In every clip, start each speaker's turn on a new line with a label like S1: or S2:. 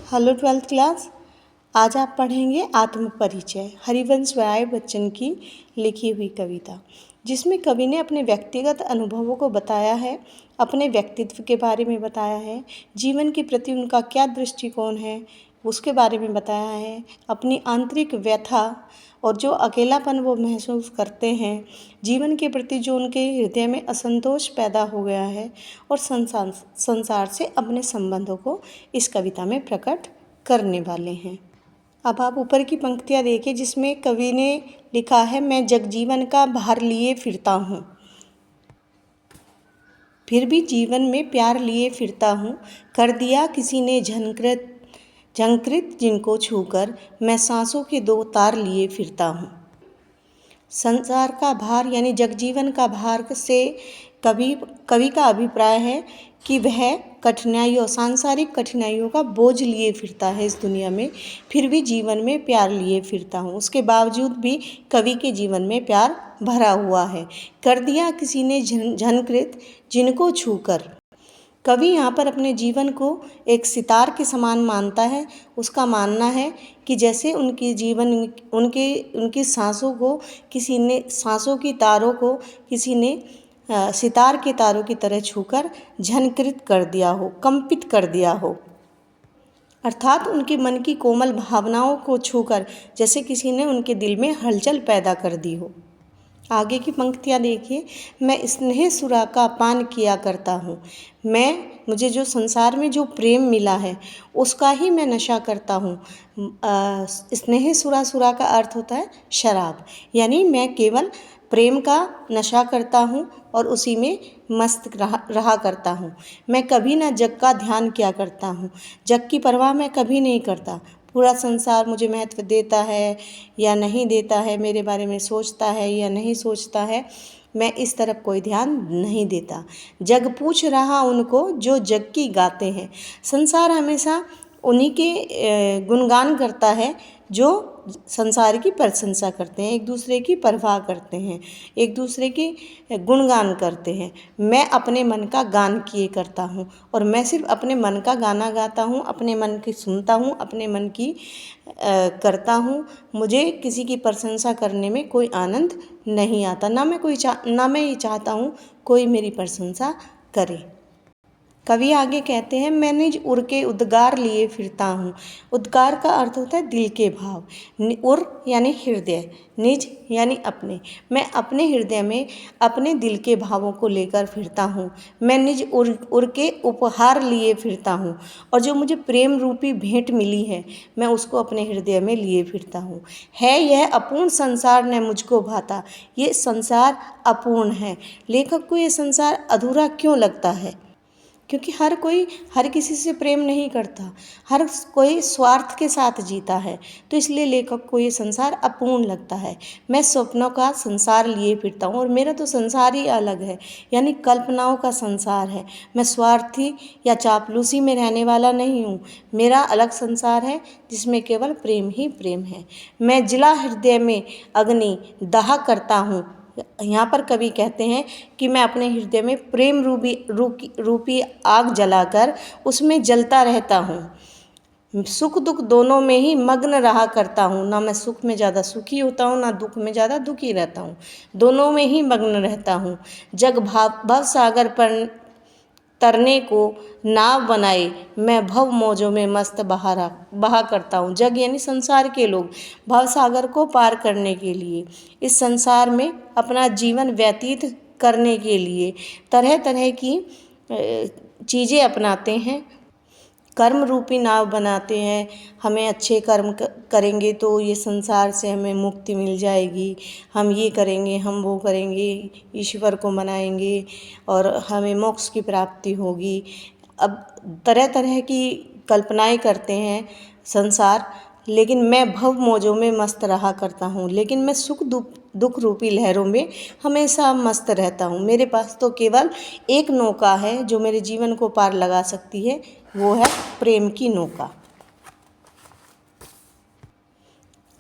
S1: Hello twelfth class. आज आप पढ़ेंगे आत्मपरिचय, हरिवंश राय बच्चन की लिखी हुई कविता, जिसमें कवि ने अपने व्यक्तिगत अनुभवों को बताया है, अपने व्यक्तित्व के बारे में बताया है, जीवन के प्रति उनका क्या दृष्टिकोण है उसके बारे में बताया है, अपनी आंतरिक व्यथा और जो अकेलापन वो महसूस करते हैं, जीवन के प्रति जो उनके हृदय में असंतोष पैदा हो गया है और संसार से अपने संबंधों को इस कविता में प्रकट करने वाले हैं। अब आप ऊपर की पंक्तियाँ देखिए, जिसमें कवि ने लिखा है, मैं जगजीवन का भार लिए फिरता हूँ, फिर भी जीवन में प्यार लिए फिरता हूँ, कर दिया किसी ने झंकृत जिनको छूकर, मैं सांसों के दो तार लिए फिरता हूँ। संसार का भार यानी जगजीवन का भार से कवि का अभिप्राय है कि वह कठिनाइयों, सांसारिक कठिनाइयों का बोझ लिए फिरता है इस दुनिया में, फिर भी जीवन में प्यार लिए फिरता हूँ। उसके बावजूद भी कवि के जीवन में प्यार भरा हुआ है। कर दिया किसी ने झनकृत जिनको छूकर। कवि यहाँ पर अपने जीवन को एक सितार के समान मानता है। उसका मानना है कि जैसे उनके जीवन उनकी सांसों को किसी ने, सांसों की तारों को किसी ने सितार के तारों की तरह छूकर झनकृत कर दिया हो, कंपित कर दिया हो, अर्थात उनके मन की कोमल भावनाओं को छूकर जैसे किसी ने उनके दिल में हलचल पैदा कर दी हो। आगे की पंक्तियाँ देखिए, मैं स्नेह सुरा का पान किया करता हूँ, मुझे जो संसार में जो प्रेम मिला है उसका ही मैं नशा करता हूँ। स्नेह सुरा का अर्थ होता है शराब, यानी मैं केवल प्रेम का नशा करता हूँ और उसी में मस्त रहा करता हूँ। मैं कभी ना जग का ध्यान किया करता हूँ, जग की परवाह मैं कभी नहीं करता। पूरा संसार मुझे महत्व देता है या नहीं देता है, मेरे बारे में सोचता है या नहीं सोचता है, मैं इस तरफ कोई ध्यान नहीं देता। जग पूछ रहा उनको जो जग की गाते हैं। संसार हमेशा उन्हीं के गुणगान करता है जो संसार की प्रशंसा करते हैं, एक दूसरे की परवाह करते हैं, एक दूसरे की गुणगान करते हैं। मैं अपने मन का गान किए करता हूँ और मैं सिर्फ अपने मन का गाना गाता हूँ, अपने मन की सुनता हूँ, अपने मन की करता हूँ। मुझे किसी की प्रशंसा करने में कोई आनंद नहीं आता, ना मैं ये चाहता हूँ कोई मेरी प्रशंसा करे। कवि आगे कहते हैं, मैं निज उर के उद्गार लिए फिरता हूँ। उद्गार का अर्थ होता है दिल के भाव। उर यानी हृदय, निज यानी अपने। मैं अपने हृदय में अपने दिल के भावों को लेकर फिरता हूँ। मैं निज उर के उपहार लिए फिरता हूँ और जो मुझे प्रेम रूपी भेंट मिली है मैं उसको अपने हृदय में लिए फिरता हूँ। है यह अपूर्ण संसार ने मुझको भाता। ये संसार अपूर्ण है। लेखक को ये संसार अधूरा क्यों लगता है? क्योंकि हर किसी से प्रेम नहीं करता, हर कोई स्वार्थ के साथ जीता है, तो इसलिए लेखक को ये संसार अपूर्ण लगता है। मैं स्वप्नों का संसार लिए फिरता हूँ और मेरा तो संसार ही अलग है, यानी कल्पनाओं का संसार है। मैं स्वार्थी या चापलूसी में रहने वाला नहीं हूँ। मेरा अलग संसार है जिसमें केवल प्रेम ही प्रेम है। मैं जिला हृदय में अग्नि दाह करता हूँ। यहाँ पर कवि कहते हैं कि मैं अपने हृदय में प्रेम रूपी आग जलाकर उसमें जलता रहता हूँ। सुख दुख दोनों में ही मग्न रहा करता हूँ। ना मैं सुख में ज़्यादा सुखी होता हूँ, ना दुख में ज़्यादा दुखी रहता हूँ, दोनों में ही मग्न रहता हूँ। जग भव सागर पर तरने को नाव बनाए, मैं भव मौजों में मस्त बहा करता हूँ। जग यानी संसार के लोग भव सागर को पार करने के लिए, इस संसार में अपना जीवन व्यतीत करने के लिए तरह तरह की चीज़ें अपनाते हैं, कर्म रूपी नाव बनाते हैं। हमें अच्छे कर्म करेंगे तो ये संसार से हमें मुक्ति मिल जाएगी, हम ये करेंगे, हम वो करेंगे, ईश्वर को मनाएंगे और हमें मोक्ष की प्राप्ति होगी। अब तरह तरह की कल्पनाएं करते हैं संसार, लेकिन मैं भव मौजों में मस्त रहा करता हूँ। लेकिन मैं सुख दुख रूपी लहरों में हमेशा मस्त रहता हूँ। मेरे पास तो केवल एक नौका है जो मेरे जीवन को पार लगा सकती है, वो है प्रेम की नौका।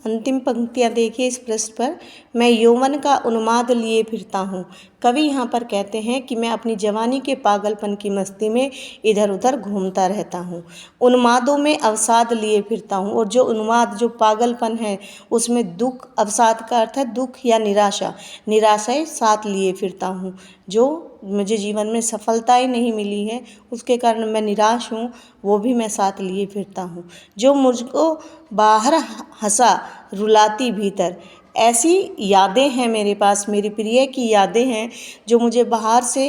S1: अंतिम पंक्तियाँ देखिए इस पृष्ठ पर। मैं यौवन का उन्माद लिए फिरता हूँ। कवि यहाँ पर कहते हैं कि मैं अपनी जवानी के पागलपन की मस्ती में इधर उधर घूमता रहता हूँ, उन्मादों में अवसाद लिए फिरता हूँ। और जो उन्माद, जो पागलपन है, उसमें दुख, अवसाद का अर्थ है दुख या निराशा, निराशाएं साथ लिए फिरता हूँ। जो मुझे जीवन में सफलताएं नहीं मिली है, उसके कारण मैं निराश हूँ, वो भी मैं साथ लिए फिरता हूँ। जो मुझको बाहर हंसा रुलाती भीतर, ऐसी यादें हैं मेरे पास, मेरी प्रिय की यादें हैं जो मुझे बाहर से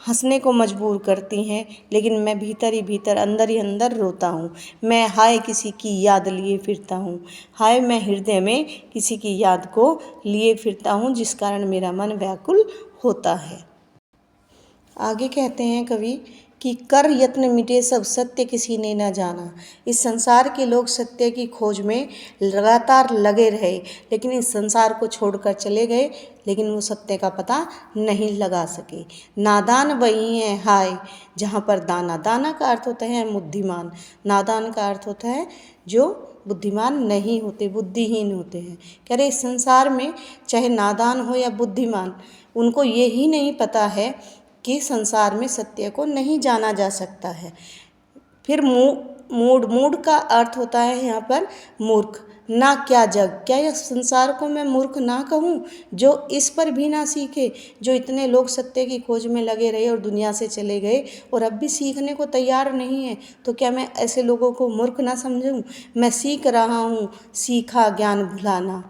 S1: हंसने को मजबूर करती हैं, लेकिन मैं भीतर ही भीतर, अंदर ही अंदर रोता हूँ। मैं हाय किसी की याद लिए फिरता हूँ, हाय मैं हृदय में किसी की याद को लिए फिरता हूँ, जिस कारण मेरा मन व्याकुल होता है। आगे कहते हैं कवि कि कर यत्न मिटे सब सत्य किसी ने न जाना। इस संसार के लोग सत्य की खोज में लगातार लगे रहे, लेकिन इस संसार को छोड़कर चले गए, लेकिन वो सत्य का पता नहीं लगा सके। नादान वही है हाय जहाँ पर दाना, दाना का अर्थ होता है बुद्धिमान, नादान का अर्थ होता है जो बुद्धिमान नहीं होते, बुद्धिहीन होते हैं। कह रहे इस संसार में चाहे नादान हो या बुद्धिमान, उनको यही नहीं पता है कि संसार में सत्य को नहीं जाना जा सकता है। फिर मूड का अर्थ होता है यहाँ पर मूर्ख। ना क्या जग, क्या यह संसार को मैं मूर्ख ना कहूँ जो इस पर भी ना सीखे। जो इतने लोग सत्य की खोज में लगे रहे और दुनिया से चले गए और अब भी सीखने को तैयार नहीं है, तो क्या मैं ऐसे लोगों को मूर्ख ना समझूँ। मैं सीख रहा हूँ सीखा ज्ञान भुलाना।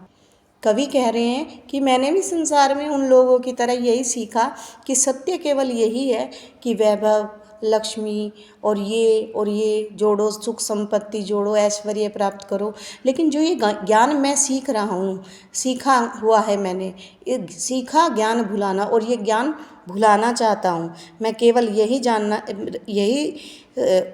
S1: कवि कह रहे हैं कि मैंने भी संसार में उन लोगों की तरह यही सीखा कि सत्य केवल यही है कि वैभव, लक्ष्मी और ये जोड़ो, सुख संपत्ति जोड़ो, ऐश्वर्य प्राप्त करो। लेकिन जो ये ज्ञान मैं सीख रहा हूँ, सीखा हुआ है मैंने, ये सीखा ज्ञान भुलाना, और ये ज्ञान भुलाना चाहता हूँ। मैं केवल यही जानना,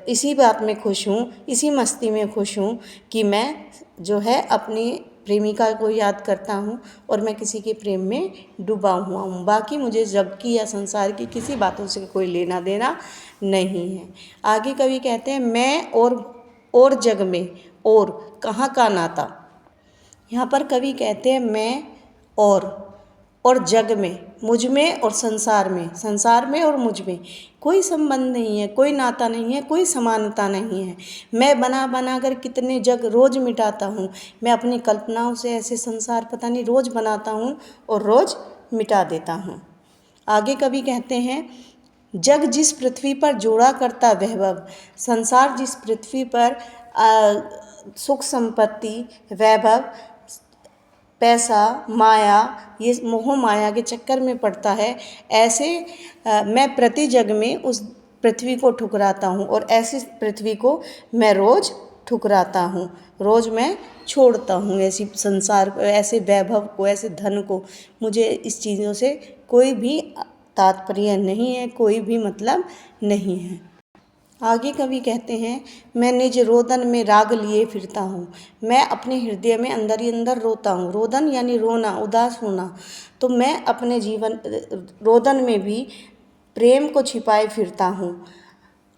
S1: इसी बात में खुश हूँ, इसी मस्ती में खुश हूँ कि मैं जो है अपनी प्रेमिका को याद करता हूँ और मैं किसी के प्रेम में डूबा हुआ हूँ। बाकी मुझे जग की या संसार की किसी बातों से कोई लेना देना नहीं है। आगे कवि कहते हैं मैं और जग में और कहाँ का नाता। यहाँ पर कवि कहते हैं मैं और जग में, मुझ में और संसार में और मुझ में कोई संबंध नहीं है, कोई नाता नहीं है, कोई समानता नहीं है। मैं बना कर कितने जग रोज मिटाता हूँ। मैं अपनी कल्पनाओं से ऐसे संसार पता नहीं रोज बनाता हूँ और रोज मिटा देता हूँ। आगे कवि कहते हैं जग जिस पृथ्वी पर जोड़ा करता वैभव, संसार जिस पृथ्वी पर सुख संपत्ति, वैभव, पैसा, माया, ये मोह माया के चक्कर में पड़ता है, ऐसे मैं प्रति जग में उस पृथ्वी को ठुकराता हूँ और ऐसी पृथ्वी को मैं रोज ठुकराता हूँ, रोज मैं छोड़ता हूँ। ऐसी संसार को, ऐसे वैभव को, ऐसे धन को, मुझे इस चीज़ों से कोई भी तात्पर्य नहीं है, कोई भी मतलब नहीं है। आगे कवि कहते हैं मैं निज रोदन में राग लिए फिरता हूँ। मैं अपने हृदय में अंदर ही अंदर रोता हूँ। रोदन यानी रोना, उदास होना। तो मैं अपने जीवन रोदन में भी प्रेम को छिपाए फिरता हूँ।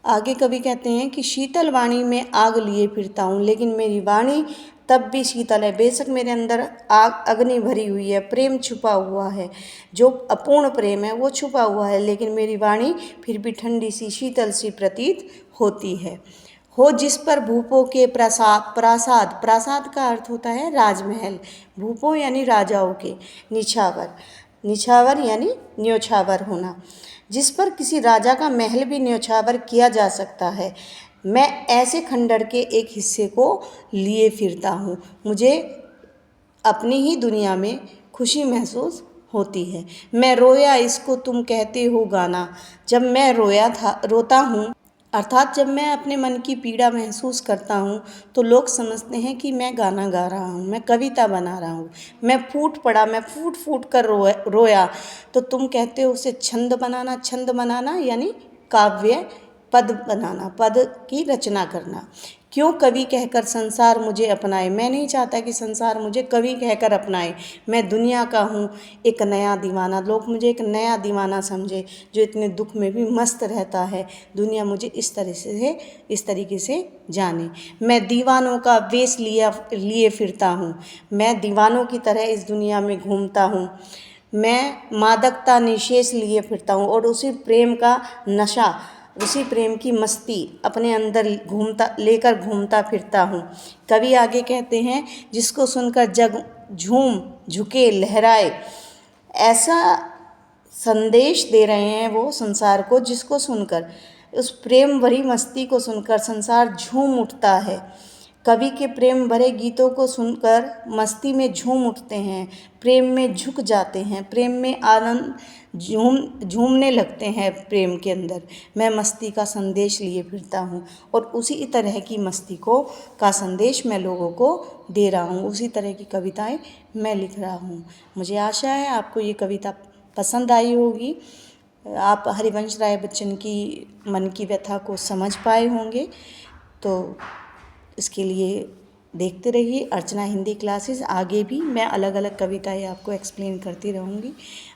S1: आगे कवि कहते हैं कि शीतल वाणी में आग लिए फिरता हूँ, लेकिन मेरी वाणी तब भी शीतल है। बेशक मेरे अंदर आग, अग्नि भरी हुई है, प्रेम छुपा हुआ है, जो अपूर्ण प्रेम है वो छुपा हुआ है, लेकिन मेरी वाणी फिर भी ठंडी सी, शीतल सी प्रतीत होती है। हो जिस पर भूपों के प्रासाद, प्रासाद का अर्थ होता है राजमहल, भूपों यानी राजाओं के, निछावर यानी न्योछावर होना, जिस पर किसी राजा का महल भी न्योछावर किया जा सकता है, मैं ऐसे खंडर के एक हिस्से को लिए फिरता हूँ। मुझे अपनी ही दुनिया में खुशी महसूस होती है। मैं रोया इसको तुम कहते हो गाना। जब मैं रोता हूँ, अर्थात जब मैं अपने मन की पीड़ा महसूस करता हूँ, तो लोग समझते हैं कि मैं गाना गा रहा हूँ, मैं कविता बना रहा हूँ। मैं फूट फूट कर रोया, तो तुम कहते हो उसे छंद बनाना यानी काव्य पद बनाना, पद की रचना करना। क्यों कवि कहकर संसार मुझे अपनाए, मैं नहीं चाहता कि संसार मुझे कवि कहकर अपनाए। मैं दुनिया का हूँ एक नया दीवाना, लोग मुझे एक नया दीवाना समझे जो इतने दुख में भी मस्त रहता है। दुनिया मुझे इस तरीके से जाने। मैं दीवानों का वेश लिए फिरता हूँ, मैं दीवानों की तरह इस दुनिया में घूमता हूँ। मैं मादकता निशेष लिए फिरता हूँ और उसी प्रेम का नशा, उसी प्रेम की मस्ती अपने अंदर लेकर घूमता फिरता हूँ। कवि आगे कहते हैं, जिसको सुनकर जग झूम झुके लहराए। ऐसा संदेश दे रहे हैं वो संसार को, जिसको सुनकर, उस प्रेम भरी मस्ती को सुनकर संसार झूम उठता है। कवि के प्रेम भरे गीतों को सुनकर मस्ती में झूम उठते हैं, प्रेम में झुक जाते हैं, प्रेम में आनंद झूमने लगते हैं प्रेम के अंदर। मैं मस्ती का संदेश लिए फिरता हूँ और उसी तरह की मस्ती का संदेश मैं लोगों को दे रहा हूँ, उसी तरह की कविताएं मैं लिख रहा हूँ। मुझे आशा है आपको ये कविता पसंद आई होगी, आप हरिवंश राय बच्चन की मन की व्यथा को समझ पाए होंगे। तो इसके लिए देखते रहिए अर्चना हिंदी क्लासेस। आगे भी मैं अलग अलग कविताएं आपको एक्सप्लेन करती रहूँगी।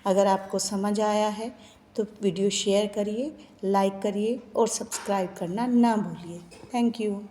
S1: अगर आपको समझ आया है तो वीडियो शेयर करिए, लाइक करिए और सब्सक्राइब करना ना भूलिए। Thank you.